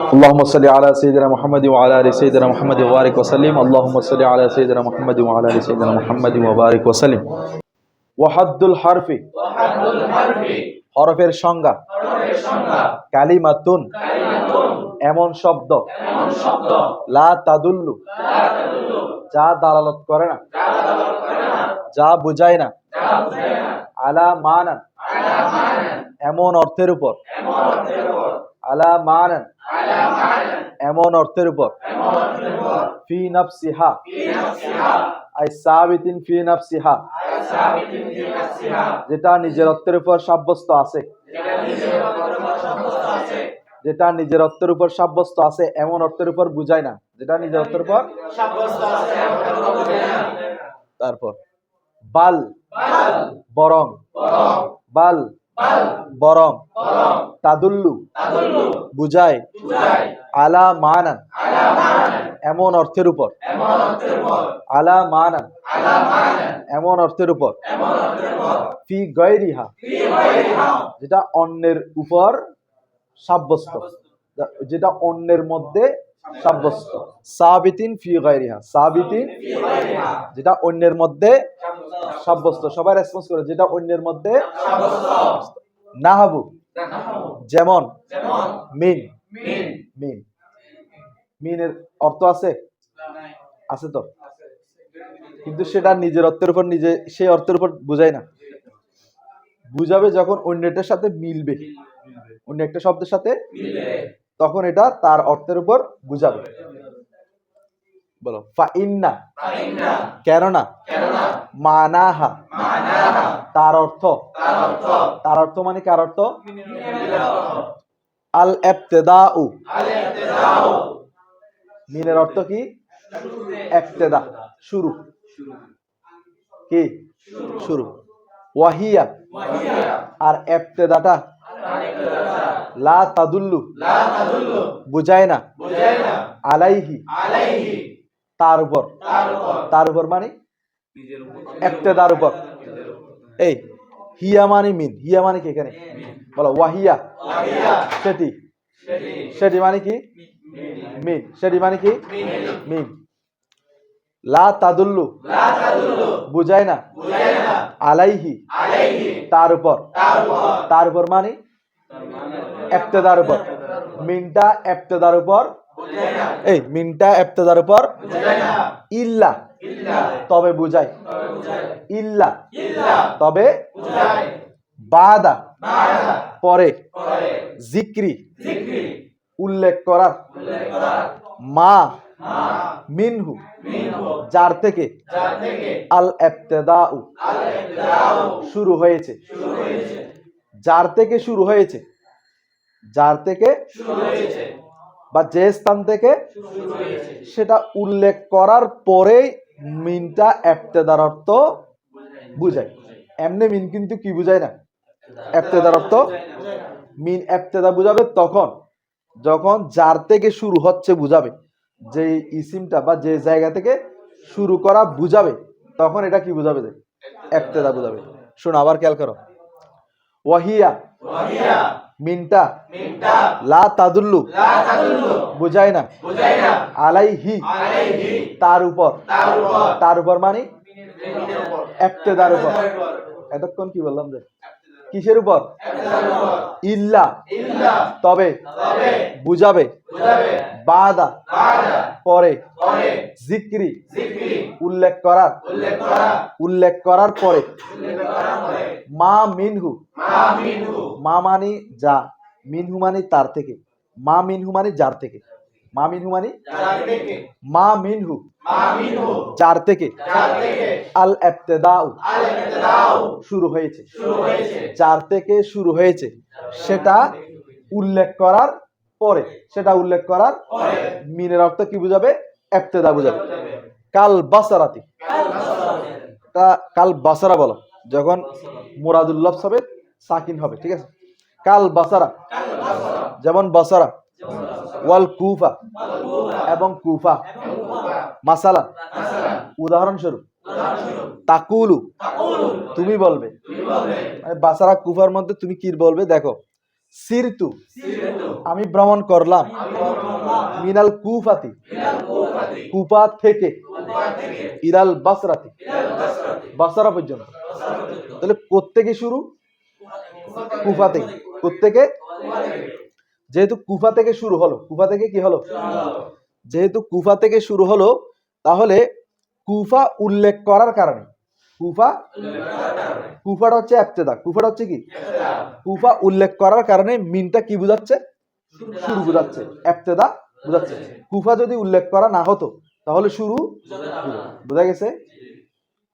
اللهم صل على سيدنا محمد وعلى ال سيدنا محمد وبارك وسلم اللهم صل على سيدنا محمد وعلى ال سيدنا محمد وبارك وسلم ওয়াহাদ্দুল Herfy হরফের সংজ্ঞা কালিমাতুন এমন শব্দ লা তাদুল্লু যা দালালত করে না যা বুঝায় না আলা মানান এমন অর্থের উপর আলা মানান এমন অর্থের উপর ফি নাফসিহা আই সাবিতিন ফি নাফসিহা যেটা নিজের অর্থের উপর সাব্যস্ত আছে যেটা নিজের অর্থের উপর সাব্যস্ত আছে এমন অর্থের উপর বুঝায় না যেটা নিজের অর্থের উপর সাব্যস্ত আছে এমন অর্থের উপর বুঝায় না তারপর বাল বরং বাল বরং তাদুল্লু বুঝায় আলা মানান এমন অর্থের উপর আলা মানান এমন অর্থের উপর ফি গায়রিহা যেটা অন্যের উপর সাব্যস্ত যেটা অন্যের মধ্যে সাব্যস্ত সাবিতিন ফি গায়রিহা সাবিতিন যেটা অন্যের মধ্যে সাব্যস্ত সবাই রেসপন্স করে যেটা অন্যের মধ্যে সাব্যস্ত নাহাবু যেমন মিন মিন মিনের অর্থ আছে আছে তো কিন্তু সেটা নিজের অর্থের উপর নিজে সেই অর্থের উপর বুঝায় না বুঝাবে যখন অন্যটার সাথে মিলবে অন্য একটা শব্দের সাথে তখন এটা তার অর্থের উপর বুঝাবে বলো ফাইন্না কেননা মানাহা তার অর্থ মানে কার অর্থ আল ইবতিদাউ মিনের অর্থ কি ইবতিদা শুরু কি শুরু ওয়াহিয়া আর ইবতিদাটা লা তাদুল্লু বুঝায় না আলাইহি তার উপর মানে ইবতিদার উপর এই হিয়া মানে মিন হিয়া মানে কি এখানে বলো ওয়াহিয়া সেটি মানে কি মিন সেটি মানে কি মিন লা তাদুল্লু বুঝায় না আলাইহি তার উপর মানে ইবতিদার উপর মিনটা ইবতিদার উপর এই মিনটা ইবতিদার উপর ইল্লা তবে বুঝায় ইল্লা তবে বাদা পরে জিক্রি উল্লেখ করার মা মিনহু যার থেকে আল ইবতিদাউ শুরু হয়েছে যার থেকে শুরু হয়েছে বা যে স্থান থেকে সেটা উল্লেখ করার পরে মিনটা ইবতিদার অর্থ বুঝায় এমনি মিন কিন্তু কি বুঝায় না ইবতিদার অর্থ মিন ইবতিদা বুঝাবে যখন যার থেকে শুরু হচ্ছে বুঝাবে যে ইসিমটা বা যে জায়গা থেকে শুরু করা বুঝাবে তখন এটা কি বুঝাবে যে ইবতিদা বুঝাবে শোনো আবার খেয়াল করো ওয়াহিয়া মিনটা লা তাদুল্লু বুঝায় না আলাইহি তার উপর মানে ইবতিদার উপর এতক্ষণ কি বললাম যে কিসের উপর ইল্লা তবে বুঝাবে বাদা পরে জিক্রি উল্লেখ করার পরে মা মিনহু মা মানে যা মিনহু মানে তার থেকে মা মিনহু মানে যার থেকে মা মিনহু যার থেকে আল ইবতিদাউ শুরু হয়েছে যার থেকে শুরু হয়েছে সেটা উল্লেখ করার পরে মিনের অর্থ কি বুঝাবে ইবতিদা বুঝাবে কাল বাসারাতি কাল বাসারা বলো যখন মুরাদুল্লাহ হবে সাকিন হবে ঠিক আছে কাল বাসারা যেমন বাসারা ওয়াল কুফা এবং কুফা মাসালা উদাহরণস্বরূপ তাকুলু তুমি বলবে বাসারা কুফার মধ্যে তুমি কি বলবে দেখো সিরতু আমি ভ্রমণ করলাম, মিনাল কুফাতি কুফা থেকে, ইলাল বাসরাতি বাসরা পর্যন্ত। তাহলে কোত্থেকে শুরু? কুফা থেকে। কোত্থেকে? যেহেতু কুফা থেকে শুরু হলো, কুফা থেকে কি হলো? যেহেতু কুফা থেকে শুরু হলো, তাহলে কুফা উল্লেখ করার কারণে, কুফাটা হচ্ছে ইবতিদা, কুফাটা হচ্ছে কি? কুফা উল্লেখ করার কারণে মিনটা কি বোঝাচ্ছে? শুরু বোঝাচ্ছে, ইবতিদা বোঝাচ্ছে। কুফা যদি উল্লেখ করা না হতো তাহলে শুরু বোঝা গেছে?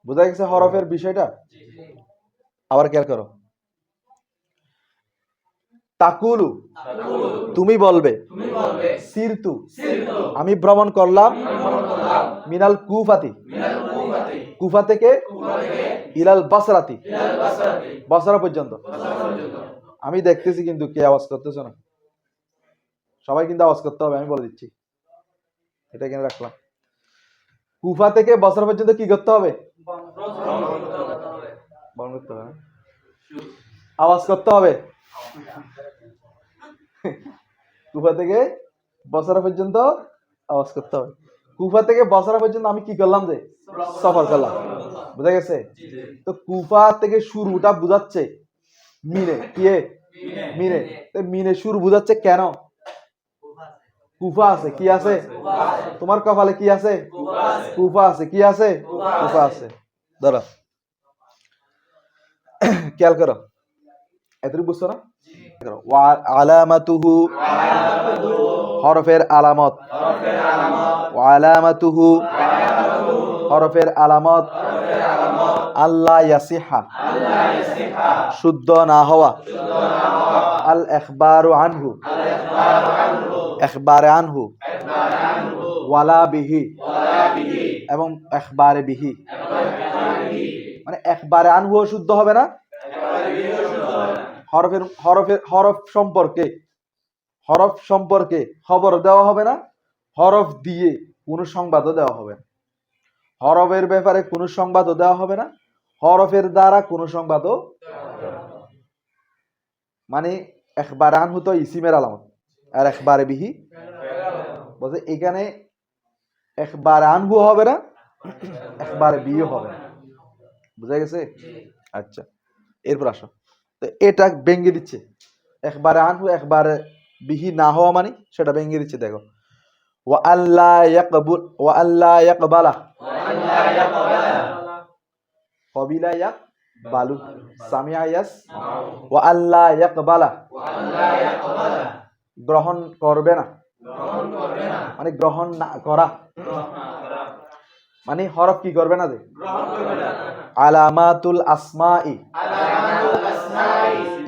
বোঝা গেছে হরফের বিষয়টা? আবার খেয়াল করো, তাকুলু তুমি বলবে, সিরতু আমি ভ্রমণ করলাম, মিনাল কুফাতি কুফা থেকে, ইলাল বাসরাতি বাসরা পর্যন্ত। আমি দেখতেছি কিন্তু কে আওয়াজ করতেছ না, সবাই কিন্তু আওয়াজ করতে হবে, আমি বলে দিচ্ছি। এটা এখানে রাখলাম। কুফা থেকে বাসরা পর্যন্ত কি করতে হবে? আওয়াজ করতে হবে। কুফা থেকে বসরা পর্যন্ত আওয়াজ করতে হবে। কুফা থেকে বসরা পর্যন্ত আমি কি করলাম? যে সফর করলাম। বুঝা গেছে? তো কুফা থেকে শুরুটা বুঝাচ্ছে মিনে, কি মিনে। মিনে শুরু বুঝাচ্ছে কেন? কুফা আছে, কি আছে? তোমার কপালে কি আছে? কুফা আছে, কি আছে? কুফা আছে। ধরো খেয়াল করো, এতটুকু বুঝছো না? আলামাতুহু হরফের আলামত, আলামাতুহু হরফের আলামত, আল্লাহ ইয়াসিহা শুদ্ধ না হওয়া, আল ইখবারু আনহু ইখবারে আনহু, ওয়ালা বিহি এবং ইখবারে বিহি। মানে ইখবারে আনহু শুদ্ধ হবে না, হরফ সম্পর্কে খবর দেওয়া হবে না, হরফ দিয়ে কোনো সংবাদও দেওয়া হবে না, হরফের ব্যাপারে কোনো সংবাদও দেওয়া হবে না, হরফের দ্বারা কোনো সংবাদও। মানে ইখবার আনহু তো ইসিমের আলামত, আর ইখবারে বিহি বলতে এখানে ইখবার আনহু হবে না, ইখবারে বিহি হবে না। বুঝা গেছে? আচ্ছা, এরপর আসো। তো এটা ভেঙে দিচ্ছে, একবারে আনহু একবারে বিহি না হওয়া মানে সেটা ভেঙে দিচ্ছে। দেখো, ওয়া আল্লাহ ইয়াকবালা কবিলা ইয়াকবালু সামিআ ওয়া আল্লাহ ইয়াকবালা গ্রহণ করবে না, মানে গ্রহণ না করা, মানে হরফ কি করবে না? যে আলামাতুল আসমাই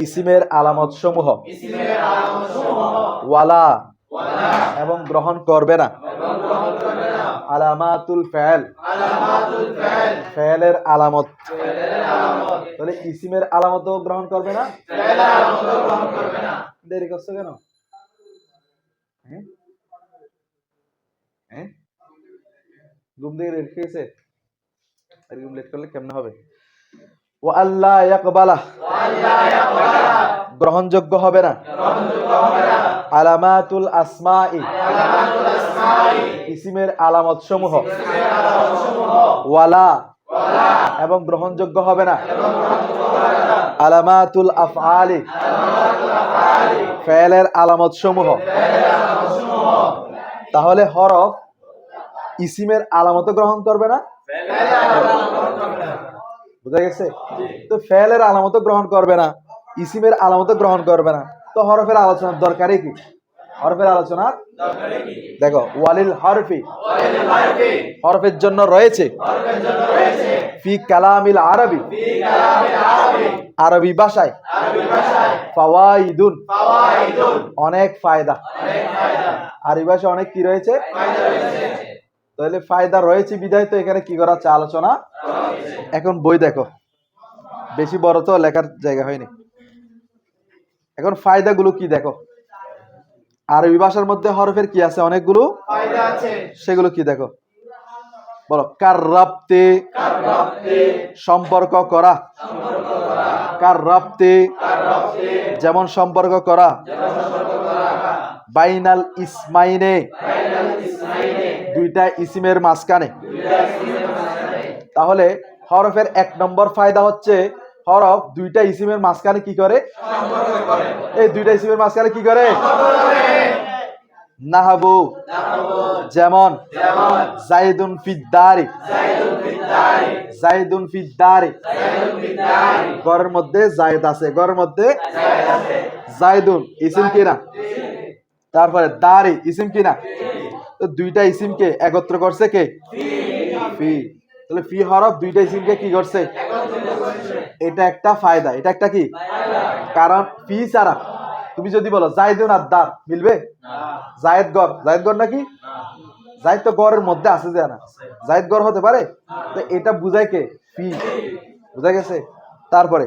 ইসিমের আলামত সমূহ, ওয়ালা এবং গ্রহণ করবে না, আলামাতুল ফাইল ফাইলের আলামত। তাহলে ইসিমের আলামতও গ্রহণ করবে না, দেরি করছো কেন? ঘুম থেকে রেখে গেছে, এরকম লেট করলে কেমন হবে? ওয়া আল্লাহ ইয়াকবালা গ্রহণযোগ্য হবে না, আলামাতুল আসমাই ইসিমের আলামত সমূহ, ওয়ালা এবং গ্রহণযোগ্য হবে না, আলামাতুল আফআলি ফাইলের আলামত সমূহ। তাহলে হরফ ইসিমের আলামত গ্রহণ করবে না, বুঝা গেছে? তো ফাইলের আলামত গ্রহণ করবে না, ইসিমের আলামত গ্রহণ করবে না, তো হরফের আলোচনার দরকারই কি? হরফের আলোচনার দেখো, ওয়ালিল হরফি হরফের জন্য রয়েছে, ফি কালামিল আরবি আরবি ভাষায়, ফাওয়াইদুন অনেক ফায়দা। আরবি ভাষায় অনেক কি রয়েছে? তাহলে ফায়দা রয়েছে বিধায় তো এখানে কি করা হচ্ছে? আলোচনা। এখন বই দেখো, বেশি বড় তো লেখার জায়গা হয়নি। এখন ফায়দাগুলো কি দেখো, আরবি ভাষার মধ্যে হরফের কি আছে? অনেকগুলো ফায়দা আছে, সেগুলো কি দেখো বলো। কাররাবতে সম্পর্ক করা, কাররাবতি যেমন সম্পর্ক করা, বাইনাল ইসমাইনে দুইটা ইসিমের মাঝখানে। তাহলে হরফের 1 নম্বর ফায়দা হচ্ছে হরফ দুইটা ইসিমের মাঝখানে কি করে? এই দুইটা ইসিমের মাঝখানে কি করে? নাহাবু যেমন জাইদুন ফিদ্দারি, জাইদুন ফিদ্দারি ঘরের মধ্যে জায়েদ আছে, ঘরের মধ্যে জাইদুন ইসিম কিনা, তারপরে দারি ইসিম কিনা, তো দুইটা ইসিমকে একত্র করছে কে? ফি। তাহলে ফি হরফ দুইটা ইসিমকে কি করছে? এটা একটা ফায়দা, এটা একটা কি? কারণ ফি ছাড়া তুমি যদি বলো জাইদুন আদ-দার মিলবে? জায়েদ গড়, জায়েদ গড় নাকি? জায়েদ তো গড়ের মধ্যে আছে যে না, জায়েদ গড় হতে পারে? তো এটা বুঝায় কে? ফি। বুঝা গেছে? তারপরে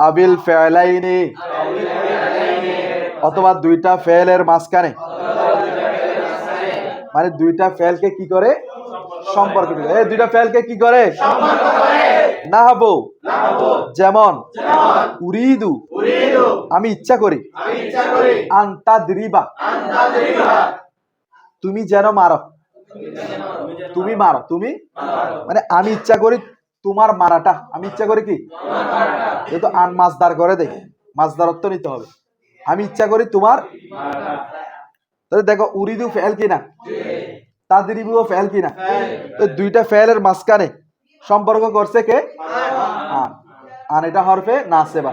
আবিল ফেলাইনি অথবা দুইটা ফেলের মাঝখানে, মানে দুইটা ফেলকে কি করে? সম্পর্ক করে। এই দুইটা ফেলকে কি করে? নাহাবু যেমন উরিদু আমি ইচ্ছা করি, আনতাদরিবা তুমি যেন মারো, তুমি মারো, তুমি মানে আমি ইচ্ছা করি তোমার মারাটা, আমি ইচ্ছা করি কি? যেহেতু আন মাসদার করে দেয়, মাসদার অর্থ নিতে হবে। আমি ইচ্ছা করি তোমার, তাহলে দেখো উরিদু ফেল কিনা, তাদরিবুও ফেল কিনা, তো দুইটা ফেলের মাঝখানে সম্পর্ক করছে কে? আন। আন এটা হরফে নাসেবা,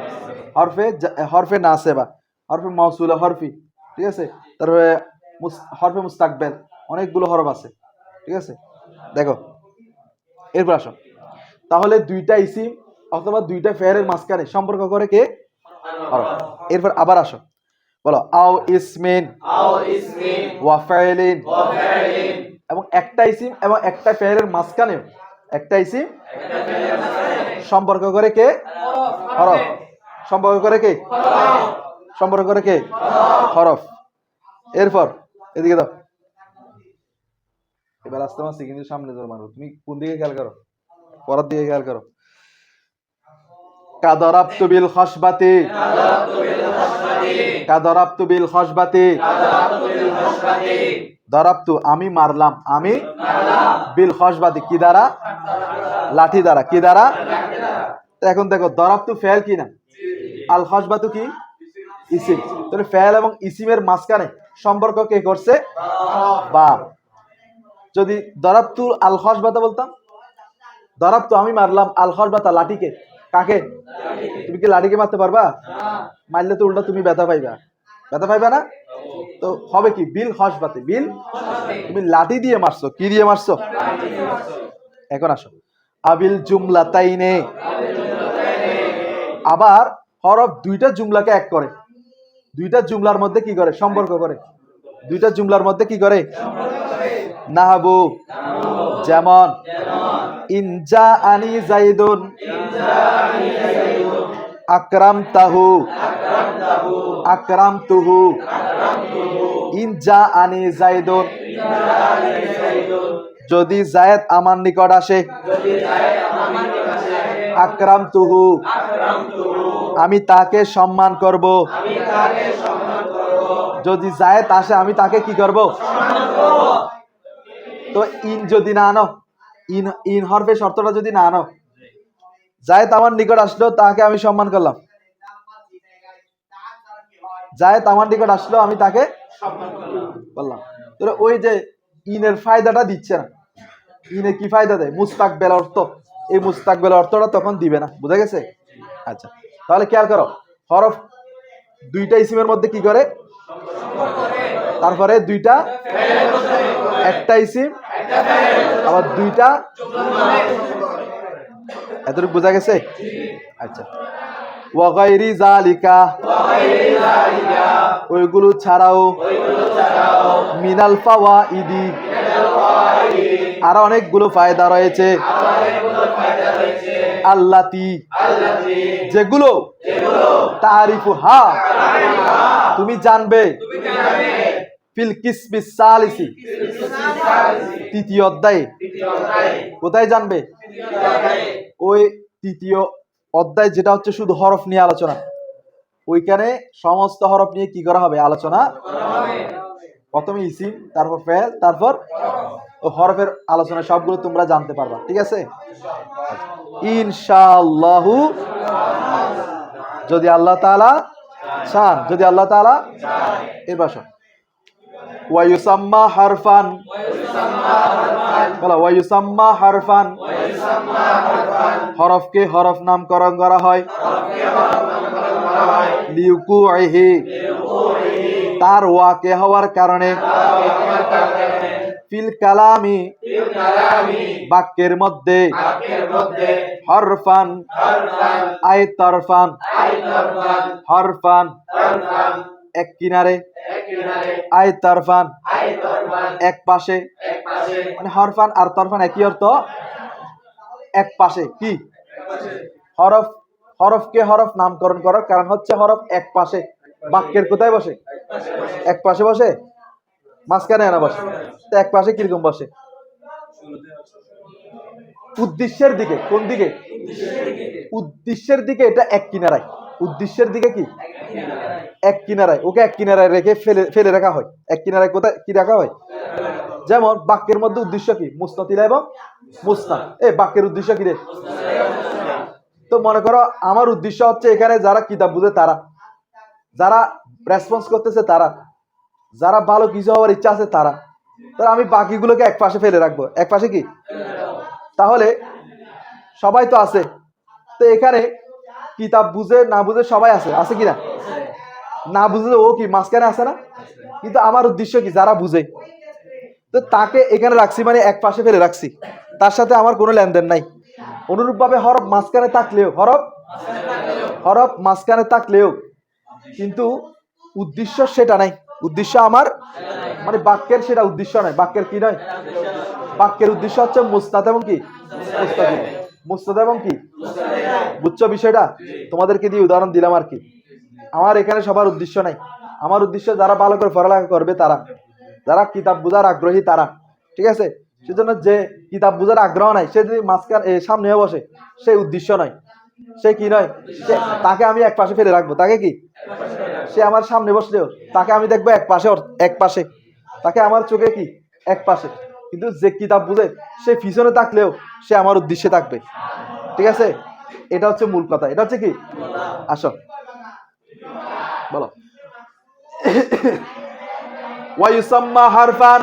হরফে নাসেবা, হরফে মাউসুলা, হরফি, ঠিক আছে? তারপরে হরফে মুস্তাকবেল, অনেকগুলো হরফ আছে, ঠিক আছে? দেখো এরপর আসো, তাহলে দুইটা ইসিম অথবা দুইটা ফেলের মাঝখানে সম্পর্ক করে কে? হরফ। এরপর আবার আসো, বলো আও ইসমিন ওয়া ফাইলিন, এবং একটা ইসিম এবং একটা ফেলের মাঝখানে একটা ইসিম সম্পর্ক করে কে? হরফ। সম্পর্ক করে কে? সম্পর্ক করে কে? হরফ। এরপর এদিকে দাও, এবার আসতে মাসি কিন্তু সামনে ধরো মারো, তুমি কোন দিকে খেয়াল করো? পরের দিকে খেয়াল করো। কাদারাবতু বিল খাসবাতি, কাদারাবতু বিল খাসবাতি, দারাবতু আমি মারলাম, আমি বিল খাসবাতি কি দ্বারা? লাঠি দ্বারা। কি দ্বারা? এখন দেখো দারাবতু ফেল কি না, আল খাসবাতু কি? ইসিম। তাহলে ফেল এবং ইসিমের মাঝখানে সম্পর্ক কে করছে? বা। যদি দারাবতু আল খাসবাতা বলতাম, দারাবতু আমি মারলাম আল খাসবাতা লাঠিকে, কাকে? তুমি কি লাঠিকে মারতে পারবা? মারলে তো উল্টা তুমি ব্যথা পাইবা, ব্যথা পাইবা না? তো হবে কি? বিল খাসবাতি, বিল তুমি লাঠি দিয়ে মারছো, কি দিয়ে মারছো? এখন আসো আবিল জুমলাতাইনে, আবার হরফ দুইটা জুমলাকে এক করে, দুইটা জুমলার মধ্যে কি করে? সম্পর্ক করে। দুইটা জুমলার মধ্যে কি করে? নাহাবু যেমন ইনজা আনি জাইদুন আকরাম তাহু, আকরাম তুহু, ইনজা আনি জাইদুন যদি জায়েদ আমার নিকট আসে, আকরাম তুহু আমি তাকে সম্মান করব, যদি জায়েদ আসে আমি তাকে কি করব? তো ইন যদি না আনো, ইন ইন হরফে শর্তটা যদি না আনো, জায়েদ আমার নিকট আসলো তাকে আমি সম্মান করলাম, জায়েদ আমার নিকট আসলো আমি তাকে বললাম। তাহলে ওই যে ইনের ফায়দাটা দিচ্ছে না, ইনে কি ফায়দা দেয়? মুস্তাকবেল অর্থ, এই মুস্তাকবেল অর্থটা তখন দিবে না। বুঝা গেছে? আচ্ছা, তাহলে খেয়াল করো হরফ দুইটা ইসিমের মধ্যে কি করে? তারপরে দুইটা, একটা ইসিম আবার দুইটা, এতটুকু বোঝা গেছে? আচ্ছা, ওয়া গায়রি যালিকা ওইগুলো ছাড়াও, মিনাল ফাওয়াইদি আরো অনেকগুলো ফায়দা রয়েছে, আল্লাতি যেগুলো, তারিফু হা তুমি জানবে, ফিল কিসমিস সালিসি তৃতীয় অধ্যায়ে। কোথায় জানবে? ওই তৃতীয় অধ্যায় যেটা হচ্ছে শুধু হরফ নিয়ে আলোচনা, ওইখানে সমস্ত হরফ নিয়ে কি করা হবে? আলোচনা। প্রথমে ইসিম, তারপর ফেল, তারপর হরফের আলোচনা, সবগুলো তোমরা জানতে পারবা। ঠিক আছে, ইনশাআল্লাহু, যদি আল্লাহ তাআলা চান, যদি আল্লাহ তাআলা। এবার শোন, ওয়ায়ুসাম্মা হারফান, বলো ওয়ায়ুসাম্মা হারফান, হরফকে হরফ নামকরণ করা হয়। লিউকুইহি, তার ওয়াকে হওয়ার কারণে। ফিল কালামি, বাক্যের মধ্যে। হরফান আই তরফান, হরফান এক কিনারে, আই তরফান এক পাশে। মানে হরফান আর তরফান একই অর্থ, এক পাশে। কি হরফ, হরফকে হরফ নামকরণ করার কারণ হচ্ছে হরফ এক পাশে। বাক্যের কোথায় বসে? এক পাশে বসে, মাঝখানে না বসে। তো এক পাশে কিরকম বসে? উদ্দেশ্যের দিকে। কোন দিকে? উদ্দেশ্যের দিকে। এটা এক কিনারায়। উদ্দেশ্যের দিকে কি? এক কিনারায়। ওকে এক কিনারায় রেখে ফেলে রাখা হয়। এক কিনারায় কোথায় কি রাখা হয়? যেমন বাক্যের মধ্যে উদ্দেশ্য কি? মুস্তাতিলা এবং মুস্তান। বাক্যের উদ্দেশ্য কি রে? তো মনে করো আমার উদ্দেশ্য হচ্ছে এখানে যারা কিতাব বুঝে তারা, যারা রেসপন্স করতেছে তারা, যারা ভালো কিছু হওয়ার ইচ্ছা আছে তারা। তাহলে আমি বাকিগুলোকে এক পাশে ফেলে রাখবো। এক পাশে কি? তাহলে সবাই তো আছে। তো এখানে কিতাব বুঝে না বুঝে সবাই আছে, আছে কিনা? না বুঝলে ও কি মাঝখানে আছে না? কিন্তু আমার উদ্দেশ্য কি? যারা বুঝে। তো তাকে এখানে রাখছি, মানে এক পাশে ফেলে রাখছি, তার সাথে আমার কোনো লেনদেন নাই। অনুরূপভাবে হরফ মাঝখানে থাকলেও, হরফ মাঝখানে থাকলেও কিন্তু উদ্দেশ্য সেটা নাই। উদ্দেশ্য আমার মানে বাক্যের সেটা উদ্দেশ্য নয়। বাক্যের কি নয়? বাক্যের উদ্দেশ্য হচ্ছে মুস্তাদ এবং কি? মুস্তাফিদ। মুস্তাদ এবং কি? বুঝছো বিষয়টা? তোমাদেরকে দিয়ে উদাহরণ দিলাম আর কি। আমার এখানে সবার উদ্দেশ্য নাই। আমার উদ্দেশ্য যারা ভালো করে পড়ালেখা করবে তারা, যারা কিতাব বোঝার আগ্রহী তারা। ঠিক আছে, সেজন্য যে কিতাব বোঝার আগ্রহ নাই সে যদি মাঝখানে সামনে বসে, সেই উদ্দেশ্য নয়। সে কি নয়? তাকে আমি এক পাশে ফেলে রাখবো। তাকে কি? সে আমার সামনে বসলেও তাকে আমি দেখবো এক পাশে, এক পাশে। তাকে আমার চোখে কি? এক পাশে। কিন্তু যে কিতাব বুঝে সে পিছনে থাকলেও সে আমার উদ্দেশ্যে থাকবে। ঠিক আছে, এটা হচ্ছে মূল কথা। এটা হচ্ছে কি? আসো বলো। ওয়ায়ুসাম্মা হারফান,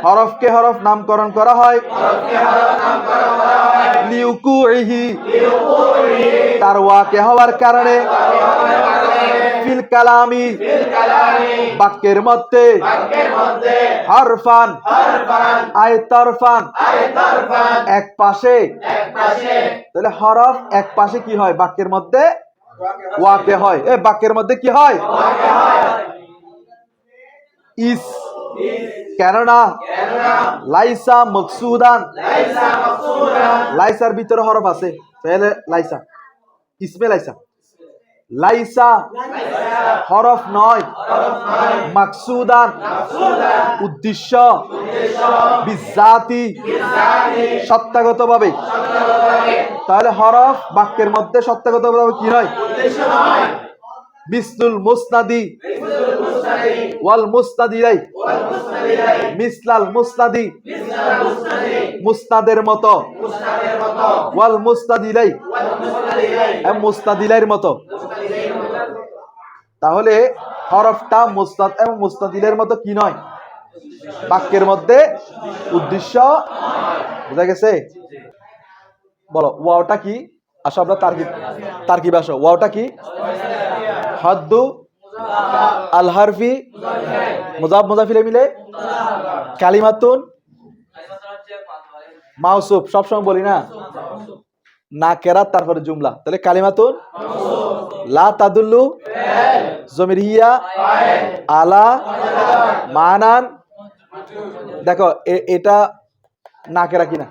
হরফকে হরফ নামকরণ করা হয়। লিউকুইহি, তার ওয়াকে হওয়ার কারণে। ফিল কালামি, বাক্যের মধ্যে। হরফান আই তরফান, এক পাশে। তাহলে হরফ এক পাশে কি হয়? বাক্যের মধ্যে ওয়াকে হয়। বাক্যের মধ্যে কি হয়? ইস, কেননা লাইসা মকসুদান, লাইসার ভিতরে হরফ আছে। তাহলে লাইসা, ইসমে লাইসা। লাইসা হরফ নয়, মাকসুদান উদ্দেশ্য, বিজাতি সত্তাগত ভাবে। তাহলে হরফ বাক্যের মধ্যে সত্তাগত ভাবে কি নয়? মিসলুল মুসনাদি ওয়াল মুস্তাদিলাই, মিসলাল মুস্তাদি মুস্তাদের মতো, ওয়াল মুস্তাদিলাই মুস্তাদিলাইর মতো। তাহলে হরফটা মুস্তাদ এবং মুস্তাদিলের মতো কি নয়? বাক্যের মধ্যে উদ্দেশ্য। বুঝা গেছে? বলো ওয়াওটা কি? আসো আমরা তারকিব আসো। ওয়াওটা কি? হাদ্দু আল হারফি মুজাফ মুজাফিলে মিলে কালিমাতুন মাউসুফ। সবসময় বলি না, না কেরাত তারপরে জুমলা। তাহলে কালিমাতুন লা তাদুল্লু জমির হিয়া আলা মানান। দেখো এটা না কেরা কিনা?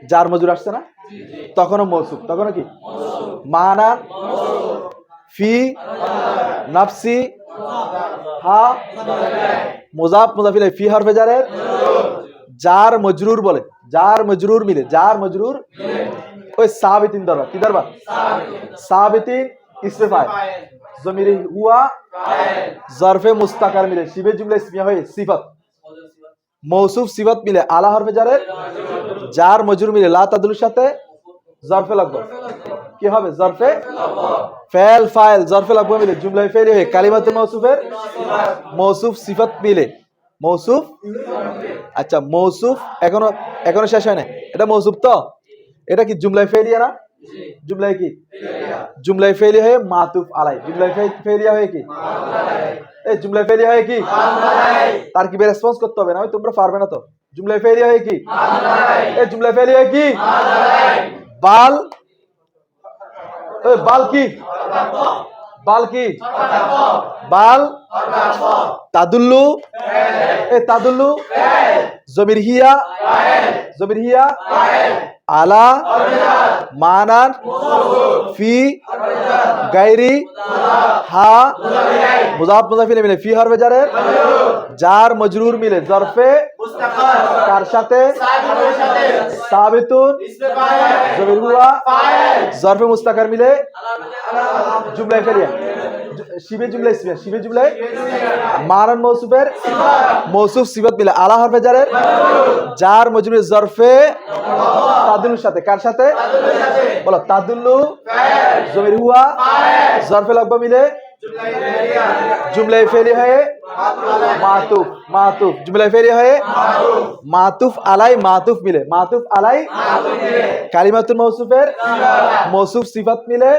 যার মজুর আসছে না, তখনও মৌসুফ। তখনও কি? মানান ফি নাফসি হা মুজাফ মুজাফ ইলাইহি। ফি হরফে জারের, জার মজরুর বলে, জার মজরুর মিলে, জার মজরুর ওই সাবিতিন দরবা কি দরবা সাবিতিন ইসমে ফাইল জমির হুয়া জরফে মুস্তাকার মিলে শিবে জুমলা ইসমিয়া হয়ে সিফাত মৌসুফ সিফাত মিলে আলা হরফে জারের জার মজরুর মিলে লা তাদুলের সাথে জরফে লাগবে কি হবে জরফে ফেল ফাইল জরফে লাগবে মিলে জুমলায় ফেলি হয়ে কালিমাতুল মৌসুফের মৌসুফ সিফাত মিলে মৌসুফ আচ্ছা মৌসুফ এখনো শেষ হয় না এটা মৌসুফ তো এটা কি জুমলায় ফেলিয়া না জুমলায় কি জুমলায় ফেলি হয়ে মাতুফ আলাই জুমলায় ফেলিয়া হয়ে কি এই জুমলায় ফেলিয়া হয়ে কি তার কি রেসপন্স করতে হবে না তোমরা পারবে না তো জুমলায় ফেলিয়া হয়ে কি এই জুমলায় ফেলিয়া হয়ে কি বাল বাল কি বাল কি বাল তাদুল্লু তাদুল্লু জমির হিয়া আলা মানান ফি গায়রি হা মুজাফ মুজাফ ইলাইহি মিলে ফি হরফে জারের জার মজরুর মিলে জরফে কার সাথে সাবিতুন জমির হুয়া জরফে মুস্তাকার মিলে জুমলায় ফেলিয়া শিবে জুমলা ইসমিয়া শিবে জুমলায় মানান মৌসুফের মৌসুফ সিফাত মিলে আলা হরফে জারের জার মজরুর জরফে তাদুল্লুর সাথে কার সাথে বলো তাদুল্লু জমির হুয়া জরফে লাগবা মিলে জুমলায় ফেলি হয়ে মাতুফ জুমলায় ফেলি হয়ে মাতুফ আলাই মাতুফ মিলে মাতুফ আলাই কালিমাতুল মৌসুফের মৌসুফ সিফাত মিলে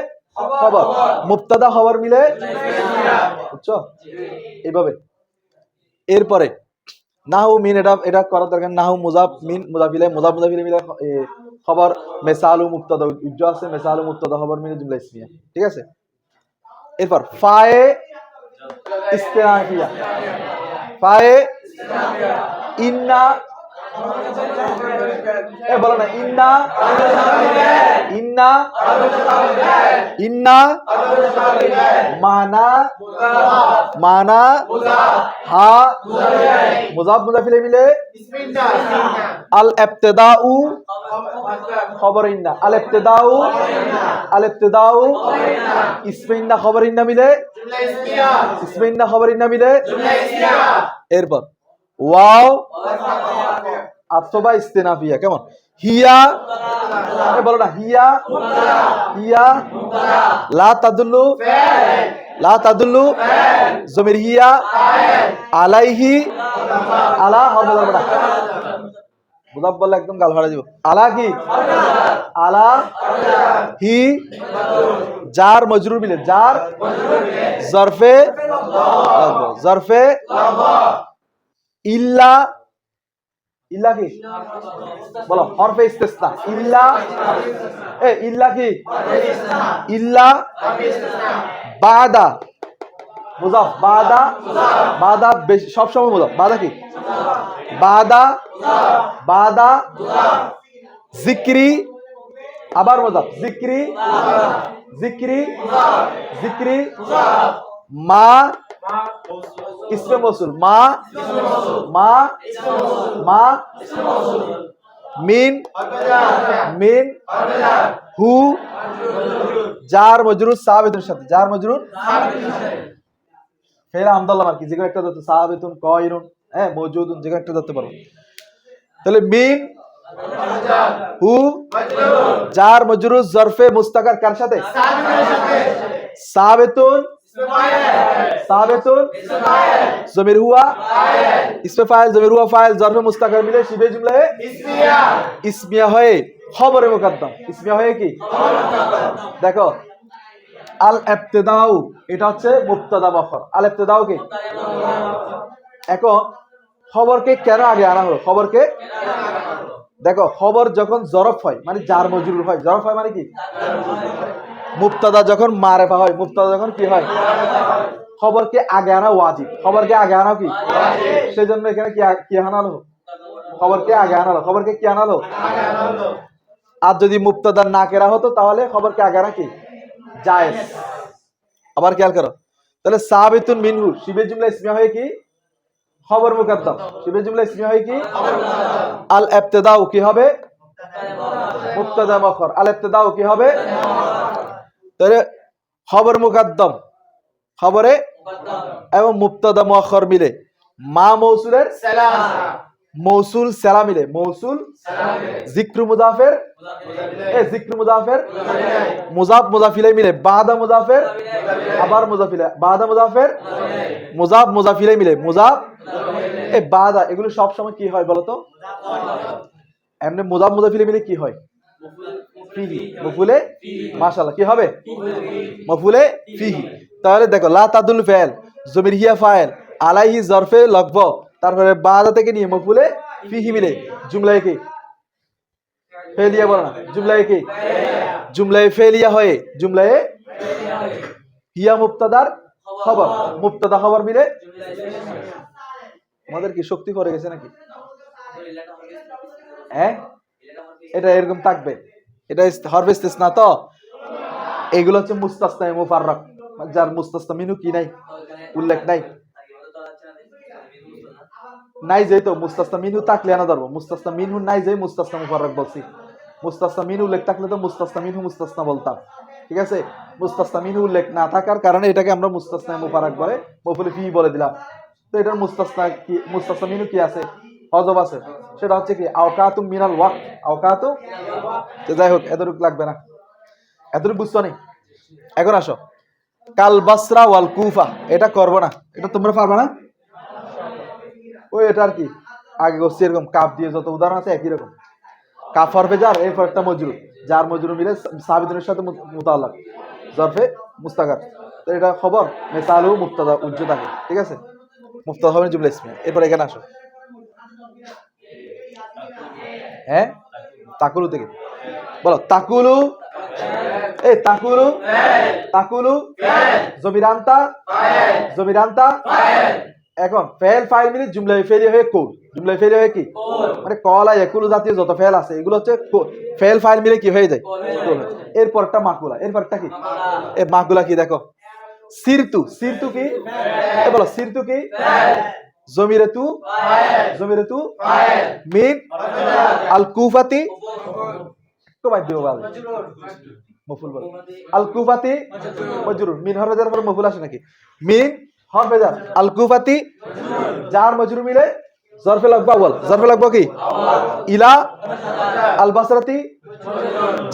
খবর মুবতাদা খবর মিলে বুঝছো এইভাবে এরপরে নাহু মিন এটা করার দরকার নাহু মুজাফ মিন মুজাফ ইলাইহি মুজাফ মুজাফ ইলাইহি মিলে খবর মিসালু মুবতাদা উজ্জ আছে মিসালু মুবতাদা খবর মিলে জুমলা ইসমিয়া ঠিক আছে এরপর ফায়ে ইস্তিনাফিয়া ফায়ে ইন্না বলো না ইন্না ইন্না ইন্না মানা মানা হা মুজাফ মুজাফ ইলাইহি মিলে আল ইবতিদাউ খবর ইন্না আল ইবতিদাউ ইসমে ইন্না খবর ইন্না মিলে ইসমে ইন্না খবর ইন্না মিলে এরপর ওয়াও আতবা ইস্তিনাফিয়া কেমন হিয়া বলো না হিয়া লা তাদুল্লু জমির হিয়া আলাইহি আলা হবে না মুদাফ বললে একদম গাল ফাড়া দিব আলা কি আলা হি জার মজরুর মিলে জার জরফে ইল্লা ইল্লা কি বলো হরফে ইস্তিসনা ইল্লা কি ইল্লা বাদা মুজাফ বাদা বেশি সব সময় মুজাফ বাদা কি বাদা জিক্রি আবার মুজাফ জিক্রি মা ইসমে মৌসুল মা মিন হু জার মজরুর সাহাবিতুর সাথে জার মজরুর ফেরা হামদাল্লাহ মার্কি যে কোনো একটা ধরতে সাহাবিতুন কয়রুন মওজুদুন যে কোনো একটা ধরতে পারো তাহলে মিন হু জার মজরুর জরফে মুস্তাকার কার সাথে সাহাবিতুন জমির হুয়া ইসমে ফাইল জমির হুয়া ফাইল জরফে মুস্তাকার মিলে শিবে জুমলায় ইসমিয়া হয়ে খবরে মুকদ্দম ইসমিয়া হয়ে কি দেখো আল ইবতিদাউ এটা হচ্ছে মুবতাদা মুআখখার আল ইবতিদাউ কি এখন খবরকে কেন আগে আনা হলো খবরকে দেখো খবর যখন জরফ হয় মানে জার মজরুর হয় জরফ হয় মানে কি মুবতাদা যখন মারেফা হয় মুবতাদা যখন কি হয় খবরকে আগে আনা ওয়াজিব খবরকে আগে আনা কি সেজন্য এখানে কি আনালো খবরকে আগে আনালো খবরকে কি আনালো আর যদি মুবতাদা না কেরা হতো তাহলে খবরকে আগে আনা কি জায়েজ আবার খেয়াল করো তাহলে সাবিতুন মিনহু শিবে জুমলা ইসমিয়া হয় কি খবর মুকদ্দম শিবে জুমলা ইসমিয়া হয় কি আল ইবতিদাউ কি হবে মুবতাদা মুআক্খার। আল ইবতিদাউ কি হবে? তাহলে খবর মুকদ্দম, খবরে এবং মুবতাদা মুআক্খার মিলে মা মৌসুলের মৌসুল সেলা মিলে, মৌসুল যিকরু মুজাফের যিকরু মুজাফের মুজাফ মুজাফিলে মিলে, বাদা মুজাফের আবার মুজাফিলে, বাদা মুজাফের মুজাফ মুজাফিলে মিলে, মুজাফ বাদা, এগুলো সব সময় কি হয় বলতো? এমনি মুজাফ মুজাফিলে মিলে কি হয়? ফিহি, মফুলে মাশাআল্লাহ কি হবে? মফুলে ফিহি। তাহলে দেখো লা তাদুল ফাইল, জমির হিয়া ফাইল, আলাইহি জরফে লগব, তারপরে বাদা থেকে নিয়ে মফুলে ফিহি মিলে জুমলায় কি ফেলিয়া বলো না, জুমলায় কি জুমলায় ফেলিয়া হয়ে, জুমলায় হিয়া মুবতাদার খবর, মুবতাদা খবর মিলে। আমাদের কি শক্তি পড়ে গেছে নাকি? হ্যাঁ, এটা এরকম থাকবে, এটা হরফে ইস্তিসনা। তো এগুলো হচ্ছে মুস্তাসনা মুফাররাক, যার মুস্তাসনা মিনু কি নাই, উল্লেখ নাই, নাই যেহেতু মুস্তাসনা মিনু থাকলে আনা ধরবো, মুস্তাসনা মিনু নাই যে মুস্তাসনা মুফাররাক বলছি। মুস্তাসনা মিনু উল্লেখ থাকলে তো মুস্তাসনা মিনু মুস্তাসনা বলতাম, ঠিক আছে? মুস্তাসনা মিনু উল্লেখ না থাকার কারণে এটাকে আমরা মুস্তাসনা মুফাররাক বলে মফুলে ফি বলে দিলাম। তো এটার মুস্তাসনা কি, মুস্তাসনা মিনু কি আছে? হযফ আছে, সেটা হচ্ছে কি আওকাতুম মিনাল ওয়াক্ত, আওকাতু। তো যাই হোক, এতটুকু লাগবে না, এতটুকু বুঝছো নি? এখন আসো কাল বাসরা ওয়াল কুফা, এটা করবো না, এটা তোমরা পারবে না। ওই এটা আর কি আগে করছি এরকম, কাপ দিয়ে যত উদাহরণ আছে একই রকম। কাফ হরফে জার, এরপর একটা মজরুর, যার মজরুর মিলে সাবিদের সাথে মুতাআল্লাক, জরফে মুস্তাকার। তো এটা খবর মিসালু মুবতাদা উজ্জু থাকে, ঠিক আছে? মুবতাদা হবে জুমলা ইসমিয়া। এরপর এখানে আসো, হ্যাঁ তাকুলু থেকে বলো, তাকুলু, এই তাকুলু, তাকুলু জমিরান্তা, জমিরান্তা। এখন ফেল ফাইল মিলে জুমলায় ফেলি হয়ে কোল, জুমলায় ফেলি হয়ে কি মানে কলা ইয়াকুলু জাতীয় যত ফেল আছে এগুলো হচ্ছে ফেল ফাইল মিলে কি হয়ে যায়? এরপর একটা মাকুলা, এরপর একটা কি? এই মাকুলা কি দেখো, সিরতু, সিরতু কি বলো, সিরতু কি? জমিরাতু, জমিরাতু মিন আল কুফাতি, কমাই দিও ভালো মফুল বল, আল কুফাতি মজরুর, মিন হরফে জার পর মফুল আসে নাকি? মিন হরফে জার, আল কুফাতি জার মজরুর মিলে জরফে লাগবা আউয়াল, জরফে লাগবা কি ইলা, আল বাসরাতি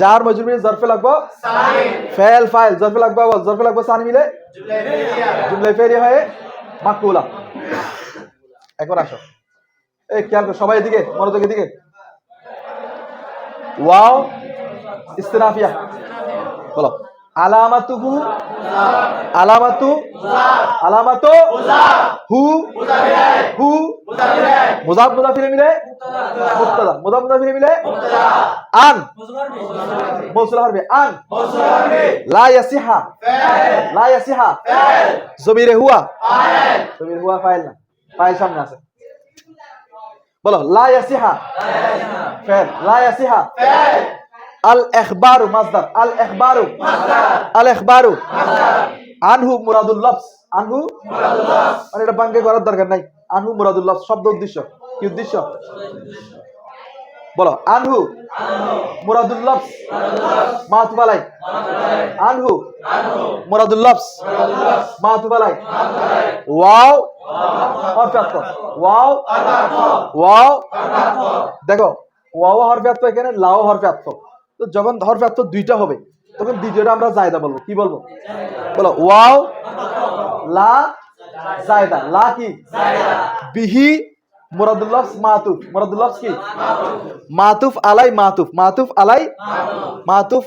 জার মজরুর মিলে জরফে লাগবা ফাইল, ফাইল জরফে লাগবা আউয়াল, জরফে লাগবা সানি মিলে জুমলা ফেরিয়া হয়ে মাকুলা। এখন আসো, এই খেয়াল করো সবাই, এদিকে মনোযোগ, এদিকে। ওয়াও ইস্তিনাফিয়া বলো, আলামাতুহু, আলামাতু, আলামাতু হু, হু মুজাফ মুজাফিলে মিলে মুবতাদা, মুজাফ মুজাফিলে মিলে আন মৌসুল হরফে, আন লা ইয়াসিহা, লা ইয়াসিহা জমিরে হুয়া, জমিরে হুয়া ফাইল না, ফাইল সামনে আছে, বলো লা ইয়াসিহা ফাইল, লা ইয়াসিহা আল ইখবারু মাসদার, আল ইখবারু মাসদার, আল ইখবারু মাসদার, আনহু মুরাদুল লফজ, আনহু মুরাদুল লফজ, মানে এটা বাঙ্গে করার দরকার নাই। আনহু মুরাদুল লফজ শব্দ উদ্দেশ্য, কি উদ্দেশ্য বলো? আনহু মুরাদুল লফজ মাতুফ আলাই, আনহু মুরাদুল লফজ মাতুফ আলাই, ওয়াও হরফে আতফ, ওয়াও, ওয়াও দেখো ওয়াও হরফে আতফ, এখানে লাও হরফে আতফ। তো যখন হরফে আতফ দুইটা হবে তখন দ্বিতীয়টা আমরা জায়দা বলবো, কি বলবো? বলো ওয়াও লা জায়দা, লা কি বিহি মুরাদুল লফজ মাতুফ, মুরাদুল লফজ কি মাতুফ আলাই, মাতুফ, মাতুফ আলাই, মাতুফ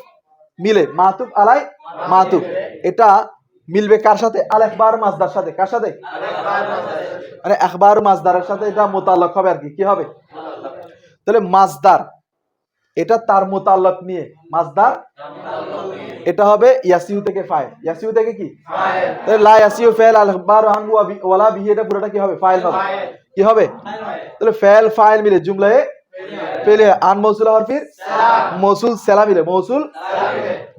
মিলে, মাতুফ আলাই মাতুফ। এটা মিলবে কার সাথে? আল ইখবার মাসদার সাথে। কার সাথে? মানে ইখবার মাসদারের সাথে এটা মুতাআল্লাক হবে আর কি, কি হবে? তাহলে মাসদার এটা তার মুতাআল্লাক নিয়ে, মাসদার এটা হবে ইয়াসিউ থেকে ফাইল, ইয়াসিউ থেকে কি ফাইল। তাহলে লা ইয়াসিউ ফাইল আল ইখবার আনহু ওয়ালা বিহি, এটা পুরোটা কি হবে? ফাইল হবে, কি হবে? তাহলে ফাইল ফাইল মিলে জুমলায়ে ফেলে আন মৌসুল হরফির মৌসুল সেলা মিলে, মৌসুল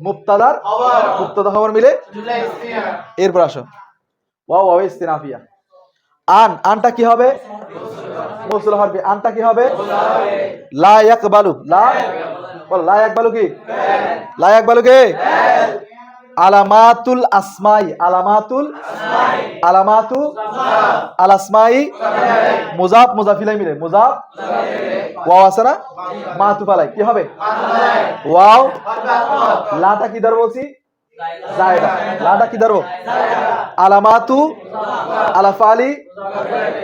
মুবতাদার খবর, মুবতাদা খবর মিলে জুমলা ইসমিয়া। এরপর আসো ওয়াও, ওয়াও ইস্তিনাফিয়া। আন, আনটা কি হবে? মৌসুল হরফি, আনটা কি হবে? লা ইয়াকবালু লা বল লা ইয়াকবালু কি লা ইয়াকবালু কি আলামাতুল আসমাই আলামাতু আল আসমাই মুজাফ মুজাফিলাই মিলে মুজাফ ওয়াও আছে না মাতুফ আলাই কি হবে ওয়াও লাটা কি ধরবো বলছি জায়দা লাটা কি ধরবো আলামাতু আলাফালি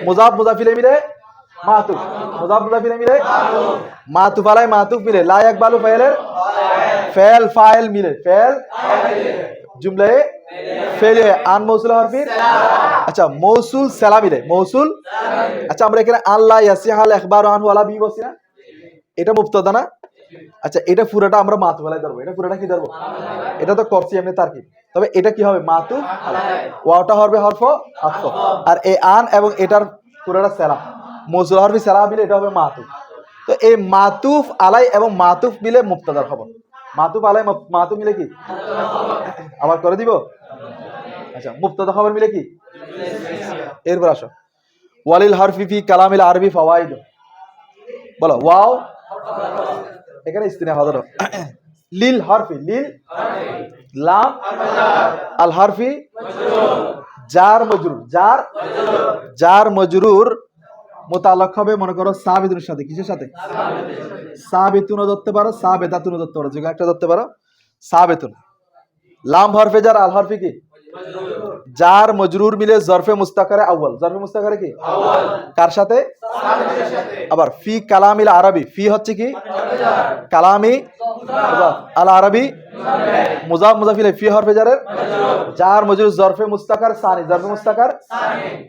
মুজাফ মুজাফিলাই মিলে মাতুফ মুজাফ মুজাফিলাই মিলে মাতুফ আলাই মাতুফ মিলে লা ইয়াকবালু ফাইলের ফেল ফাইল মিলে ফেল জুমলায়ে ফেল আন মৌসুল হরফির আচ্ছা মৌসুল সালা মিলে মৌসুল আচ্ছা আমরা এখানে আল্লাহ ইয়াসিহাল ইখবারু আনহু আলা বি বলছি না এটা মুবতাদা না আচ্ছা এটা পুরোটা আমরা মাতুফ আলাই ধরবো এটা পুরোটা কি ধরবো এটা তো করছি এমনি তারকিব তবে এটা কি হবে মাতুফ আলাই ওয়াওটা হবে হরফ আতফ আর এই আন এবং এটার পুরোটা সালা মৌসুল হরফি সালা মিলে এটা হবে মাতুফ তো এই মাতুফ আলাই এবং মাতুফ মিলে মুবতাদার খবর মাতুফ আলাই মাতুফ মিলে কি আবার করে দিব আচ্ছা মুবতাদা খবর মিলে কি এরপর আসো ওয়ালিল হারফি ফি কালামিল আরবি ফাওয়াইদ বলো ওয়াও এখানে ইস্তিনাফ হাজার লিল হারফি লিল লাম আল হারফি জার মজরুর জার মজরুর মোতালাক হবে মনে করো সাবিতুনের সাথে কিসের সাথে সাবিতুনও ধরতে পারো সাবেদাতুনও ধরতে পারো যেগুলো একটা ধরতে পারো সাবেতুন লাম হরফে জার আল হরফি কি জার মজরুর মিলে জরফে মুস্তাকারে আউয়াল জরফে মুস্তাকারে কি আউয়াল কার সাথে সাবিতের সাথে আবার ফি কালামিল আরবি ফি হচ্ছে কি কালামি আল আরবি মুজাফ মুজাফিলে ফি হরফে জারের জার মজরুর জরফে মুস্তাকার সানি জরফে মুস্তাকার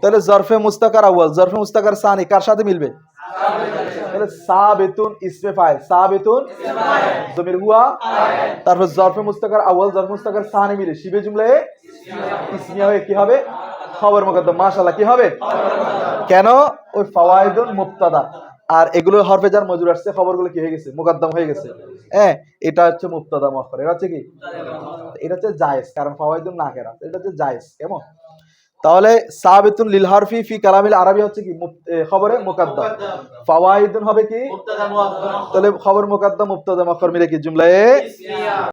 তাহলে জরফে মুস্তাকার আউয়াল জরফে মুস্তাকার সানি কার সাথে মিলবে তাহলে সাবিতুন ইসমে ফাইল সাবিতুন জমির হুয়া তারপর জরফে মুস্তাকার আউয়াল জরফে মুস্তাকার সানি মিলে শিবে জুমলায়ে ইসমিয়া হয়ে কি হবে খবর মুকদ্দম মাশাআল্লাহ কি হবে কেন ওই ফাওয়াইদুন মুবতাদা আর এগুলো হরফে জার মজরুর আসছে খবরগুলো কি হয়ে গেছে মুকদ্দম হয়ে গেছে হ্যাঁ এটা হচ্ছে মুবতাদা মুআখখার এটা হচ্ছে কি এটা হচ্ছে জায়েজ কারণ ফাওয়াইদুন নাকেরা এটা হচ্ছে জায়েজ কেমন তাহলে সাবিতুন লিল হারফি ফি কালামিল আরবি হচ্ছে কি খবরে মুকদ্দম ফাওয়াইদুন হবে কি মুবতাদা মুআখখার তাহলে খবর মুকদ্দম মুবতাদা মুআখখার মিলে কি জুমলায়ে